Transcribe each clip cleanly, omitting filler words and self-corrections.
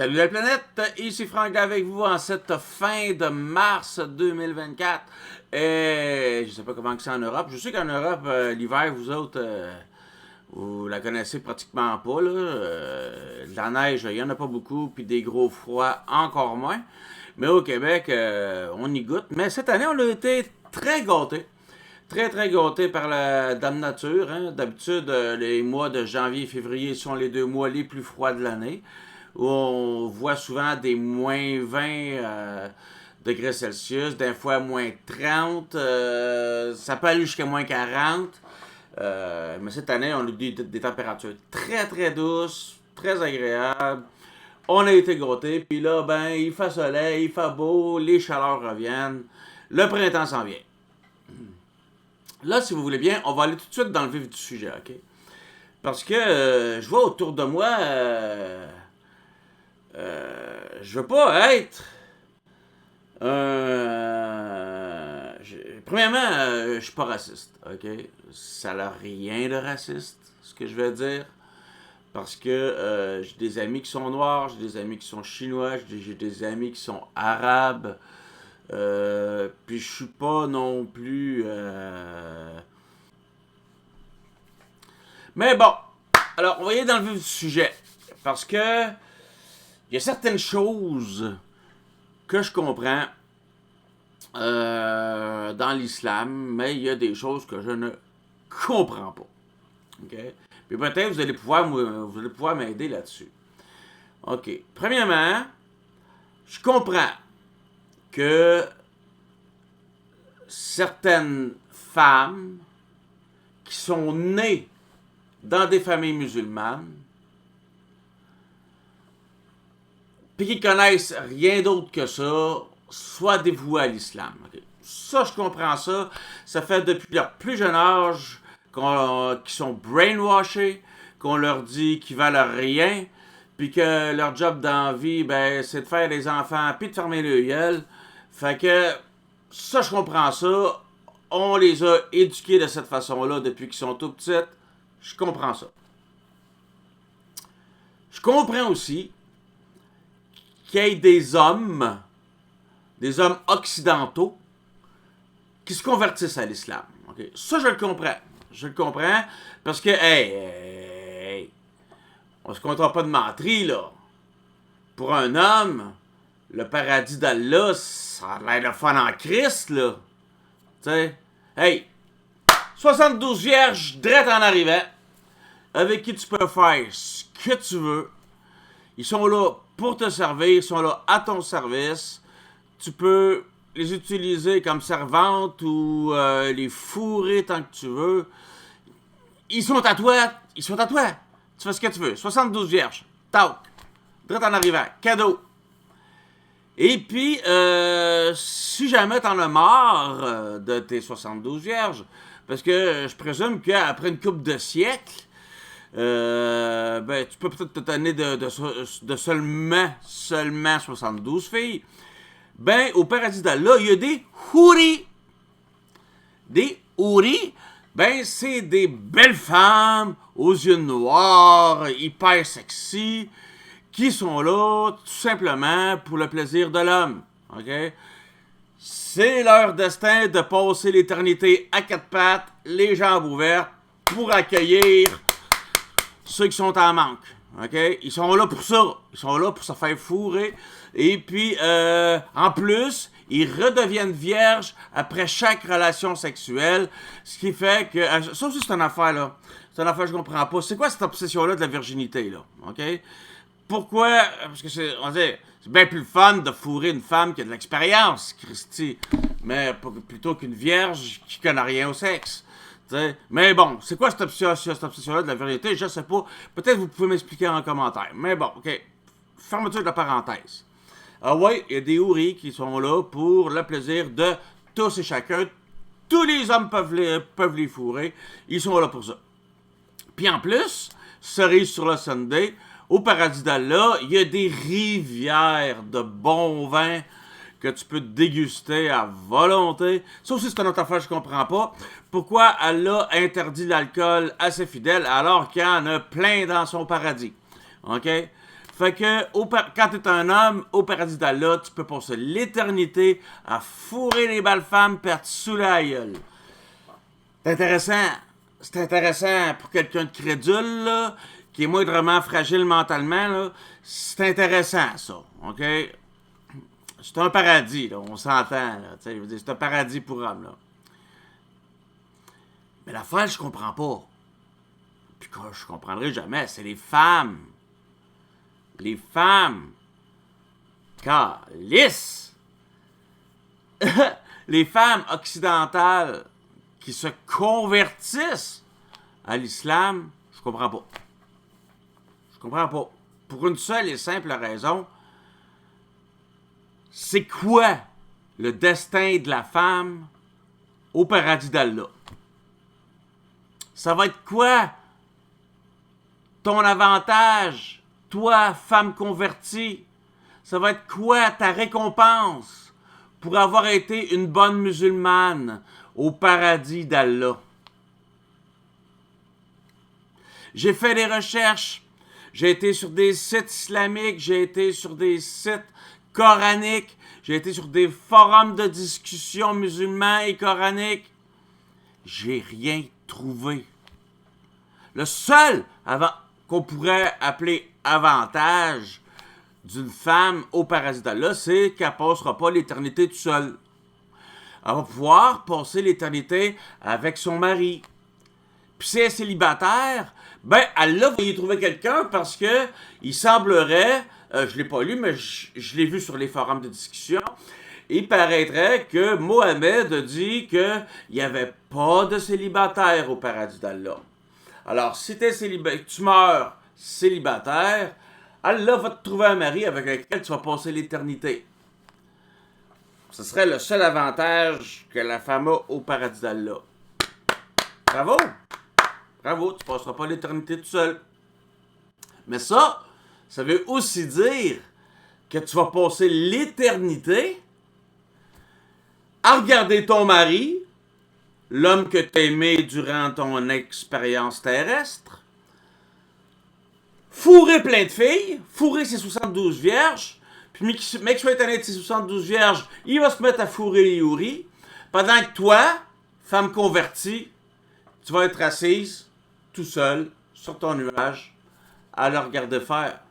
Salut la planète, ici Franck avec vous en cette fin de mars 2024. Et je sais pas comment c'est en Europe. Je sais qu'en Europe, l'hiver, vous autres, vous la connaissez pratiquement pas. Là. De la neige, il y en a pas beaucoup, puis des gros froids encore moins. Mais au Québec, on y goûte. Mais cette année, on a été très gâtés. Très, très gâtés par la Dame Nature. Hein. D'habitude, les mois de janvier et février sont les 2 mois les plus froids de l'année, où on voit souvent des moins 20 degrés Celsius, des fois moins 30, ça peut aller jusqu'à moins 40. Mais cette année, on a eu des températures très, très douces, très agréables. On a été gâtés, puis là, ben, il fait soleil, il fait beau, les chaleurs reviennent, le printemps s'en vient. Là, si vous voulez bien, on va aller tout de suite dans le vif du sujet, ok? Parce que je vois autour de moi, je veux pas être premièrement, je suis pas raciste, ok? Ça n'a rien de raciste, ce que je vais dire. Parce que j'ai des amis qui sont noirs, j'ai des amis qui sont chinois, j'ai des amis qui sont arabes. Puis je suis pas non plus... Mais bon, alors on va y aller dans le vif du sujet. Parce que il y a certaines choses que je comprends dans l'islam, mais il y a des choses que je ne comprends pas. OK? Puis peut-être vous allez pouvoir m'aider là-dessus. OK. Premièrement, je comprends que certaines femmes qui sont nées dans des familles musulmanes, puis qui connaissent rien d'autre que ça, soient dévouées à l'islam. Okay. Ça, je comprends ça. Ça fait depuis leur plus jeune âge qu'ils sont brainwashés, qu'on leur dit qu'ils valent rien, puis que leur job dans la vie, ben, c'est de faire des enfants, puis de fermer le gueule. Fait que ça, je comprends ça. On les a éduqués de cette façon-là depuis qu'ils sont tout petites. Je comprends ça. Je comprends aussi qu'il y ait des hommes occidentaux, qui se convertissent à l'islam. Okay? Ça, je le comprends. Je le comprends parce que, hey, on se comptera pas de menterie, là. Pour un homme, le paradis d'Allah, ça a l'air de fun en Christ, là. Tu sais, hey, 72 vierges, drette en arrivant, avec qui tu peux faire ce que tu veux. Ils sont là pour te servir, ils sont là à ton service. Tu peux les utiliser comme servantes ou les fourrer tant que tu veux. Ils sont à toi. Ils sont à toi. Tu fais ce que tu veux. 72 vierges. Tac. Drette en arrivant. Cadeau. Et puis, si jamais t'en as marre de tes 72 vierges, parce que je présume qu'après une couple de siècles, ben, tu peux peut-être te donner de seulement 72 filles. Ben, au paradis d'Allah, il y a des houris. Des houris, ben, c'est des belles femmes aux yeux noirs, hyper sexy, qui sont là tout simplement pour le plaisir de l'homme. OK? C'est leur destin de passer l'éternité à quatre pattes, les jambes ouvertes, pour accueillir ceux qui sont en manque. OK? Ils sont là pour ça. Ils sont là pour se faire fourrer. Et puis, en plus, ils redeviennent vierges après chaque relation sexuelle. Ce qui fait que... ça aussi, c'est une affaire, là. C'est une affaire que je comprends pas. C'est quoi cette obsession-là de la virginité, là? OK? Pourquoi? Parce que c'est bien plus le fun de fourrer une femme qui a de l'expérience, Christy. Mais plutôt qu'une vierge qui connaît rien au sexe. T'sais. Mais bon, c'est quoi cette obsession-là de la virginité? Je sais pas. Peut-être vous pouvez m'expliquer en commentaire. Mais bon, OK. Fermeture de la parenthèse. Ah ouais, il y a des houris qui sont là pour le plaisir de tous et chacun. Tous les hommes peuvent les fourrer. Ils sont là pour ça. Puis en plus, cerise sur le sundae, au paradis d'Allah, il y a des rivières de bon vin que tu peux déguster à volonté. Ça aussi, c'est une autre affaire que je comprends pas. Pourquoi Allah interdit l'alcool à ses fidèles alors qu'il y en a plein dans son paradis? OK? Fait que quand t'es un homme, au paradis d'Allah, tu peux passer l'éternité à fourrer les belles femmes pis à te saouler la gueule. C'est intéressant. C'est intéressant pour quelqu'un de crédule, là, qui est moindrement fragile mentalement, là. C'est intéressant, ça. OK? C'est un paradis, là. On s'entend, là. C'est un paradis pour hommes, là. Mais l'affaire, je comprends pas. Puis que je comprendrai jamais, c'est les femmes. Les femmes. Calice! Les femmes occidentales qui se convertissent à l'islam, je comprends pas. Je comprends pas. Pour une seule et simple raison, c'est quoi le destin de la femme au paradis d'Allah? Ça va être quoi ton avantage, toi, femme convertie? Ça va être quoi ta récompense pour avoir été une bonne musulmane au paradis d'Allah? J'ai fait des recherches, j'ai été sur des sites islamiques, j'ai été sur des sites coraniques, j'ai été sur des forums de discussion musulmans et coraniques. J'ai rien trouvé. Le seul qu'on pourrait appeler avantage d'une femme au paradis d'Allah, c'est qu'elle ne passera pas l'éternité toute seule. Elle va pouvoir passer l'éternité avec son mari. Puis si elle est célibataire, ben Allah va y trouver quelqu'un parce que il semblerait, je l'ai pas lu, mais je l'ai vu sur les forums de discussion, il paraîtrait que Mohamed a dit qu'il n'y avait pas de célibataire au paradis d'Allah. Alors, si tu meurs célibataire, Allah va te trouver un mari avec lequel tu vas passer l'éternité. Ce serait le seul avantage que la femme a au paradis d'Allah. Bravo! Bravo, tu passeras pas l'éternité tout seul. Mais ça veut aussi dire que tu vas passer l'éternité à regarder ton mari, l'homme que tu as aimé durant ton expérience terrestre, fourrer plein de filles, fourrer ses 72 vierges, puis mec qui soit étonné de ses 72 vierges, il va se mettre à fourrer les houris, pendant que toi, femme convertie, tu vas être assise, tout seul, sur ton nuage, à le regarder faire.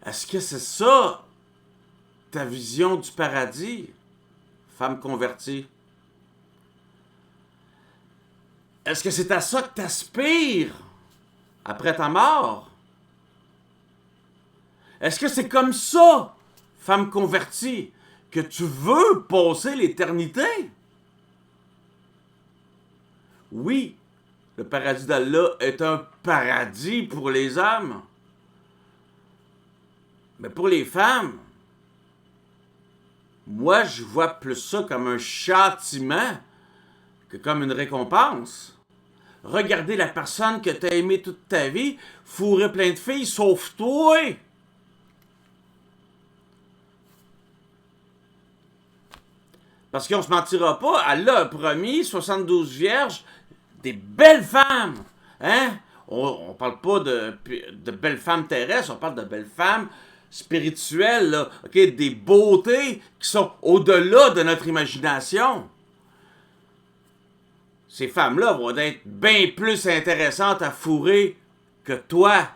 Est-ce que c'est ça, ta vision du paradis, femme convertie? Est-ce que c'est à ça que tu aspires après ta mort? Est-ce que c'est comme ça, femme convertie, que tu veux passer l'éternité? Oui, le paradis d'Allah est un paradis pour les hommes. Mais pour les femmes, moi, je vois plus ça comme un châtiment que comme une récompense. Regarder la personne que tu as aimée toute ta vie, fourrer plein de filles, sauf toi. Parce qu'on se mentira pas, Allah a promis 72 vierges, des belles femmes. Hein? On parle pas de belles femmes terrestres, on parle de belles femmes spirituelles, là, okay? Des beautés qui sont au-delà de notre imagination. Ces femmes-là vont être bien plus intéressantes à fourrer que toi,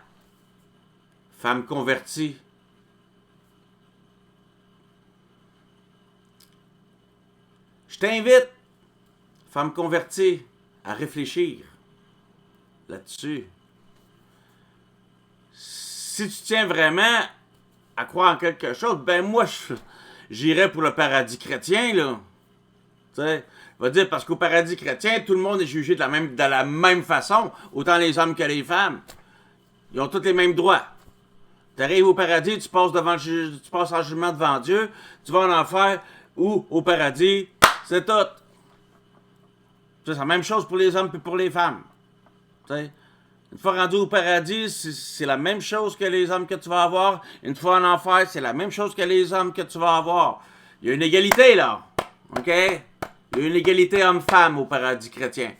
femme convertie. Je t'invite, femme convertie, à réfléchir là-dessus. Si tu tiens vraiment à croire en quelque chose, ben moi, j'irais pour le paradis chrétien, là. Tu sais, je vais dire, parce qu'au paradis chrétien, tout le monde est jugé de la même façon, autant les hommes que les femmes. Ils ont tous les mêmes droits. Tu arrives au paradis, tu passes en jugement devant Dieu, tu vas en enfer ou au paradis, c'est tout. C'est la même chose pour les hommes et pour les femmes. T'sais, une fois rendu au paradis, c'est la même chose que les hommes que tu vas avoir. Une fois en enfer, c'est la même chose que les hommes que tu vas avoir. Il y a une égalité, là. OK? Il y a une égalité homme-femme au paradis chrétien.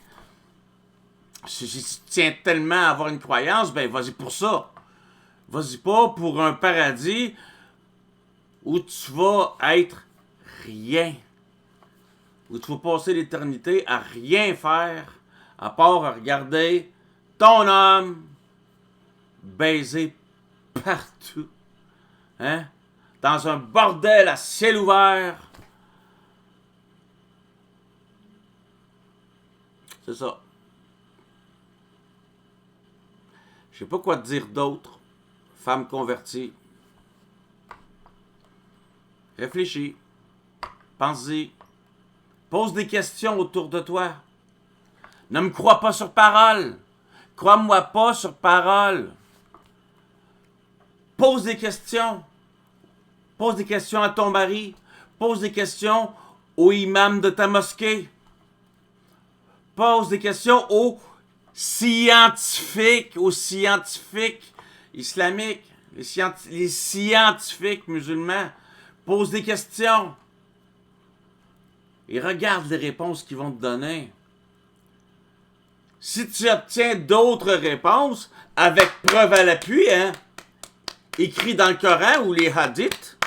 Si tu tiens tellement à avoir une croyance, ben vas-y pour ça. Vas-y pas pour un paradis où tu vas être rien. Où tu vas passer l'éternité à rien faire, à part à regarder ton homme baiser partout. Hein? Dans un bordel à ciel ouvert. C'est ça. Je sais pas quoi te dire d'autre. Femme convertie. Réfléchis. Pense-y. Pose des questions autour de toi. Ne me crois pas sur parole. Crois-moi pas sur parole. Pose des questions. Pose des questions à ton mari. Pose des questions au imam de ta mosquée. Pose des questions aux scientifiques islamiques, les scientifiques musulmans. Pose des questions. Et regarde les réponses qu'ils vont te donner. Si tu obtiens d'autres réponses, avec preuve à l'appui, hein, écrit dans le Coran ou les hadiths,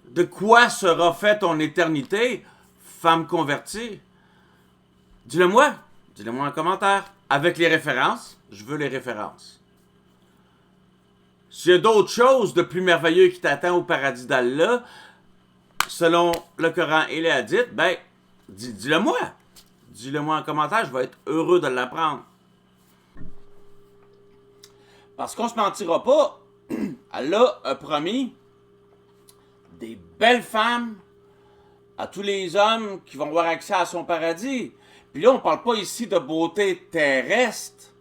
de quoi sera fait ton éternité, femme convertie? Dis-le-moi. Dis-le-moi en commentaire. Avec les références, je veux les références. S'il y a d'autres choses de plus merveilleux qui t'attendent au paradis d'Allah, selon le Coran et les hadiths, ben, dis-le-moi. Dis-le-moi en commentaire, je vais être heureux de l'apprendre. Parce qu'on se mentira pas, Allah a promis des belles femmes à tous les hommes qui vont avoir accès à son paradis. Puis là, on parle pas ici de beauté terrestre,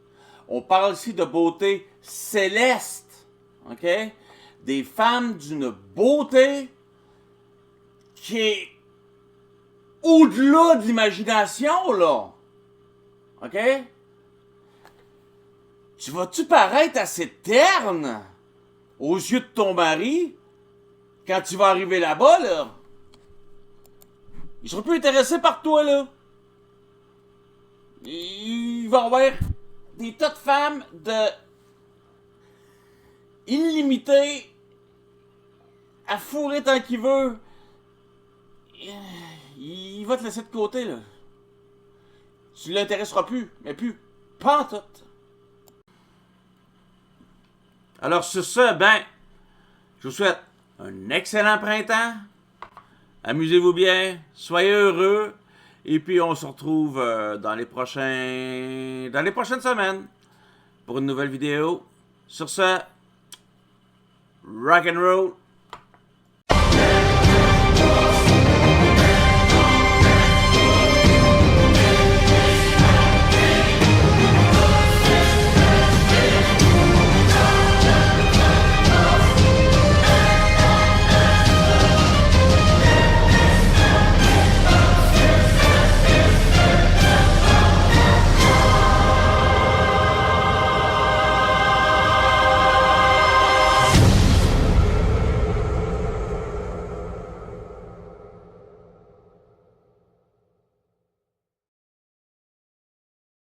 on parle ici de beauté céleste. OK? Des femmes d'une beauté qui est au-delà de l'imagination, là. OK? Tu vas-tu paraître assez terne aux yeux de ton mari quand tu vas arriver là-bas, là? Il sera plus intéressé par toi, là. Il va y avoir des tas de femmes de illimitées à fourrer tant qu'il veut. Il va te laisser de côté, là. Tu ne l'intéresseras plus, mais plus. Pas en tout. Alors, sur ce, ben, je vous souhaite un excellent printemps. Amusez-vous bien, soyez heureux. Et puis, on se retrouve dans les prochaines semaines pour une nouvelle vidéo. Sur ce, rock and roll.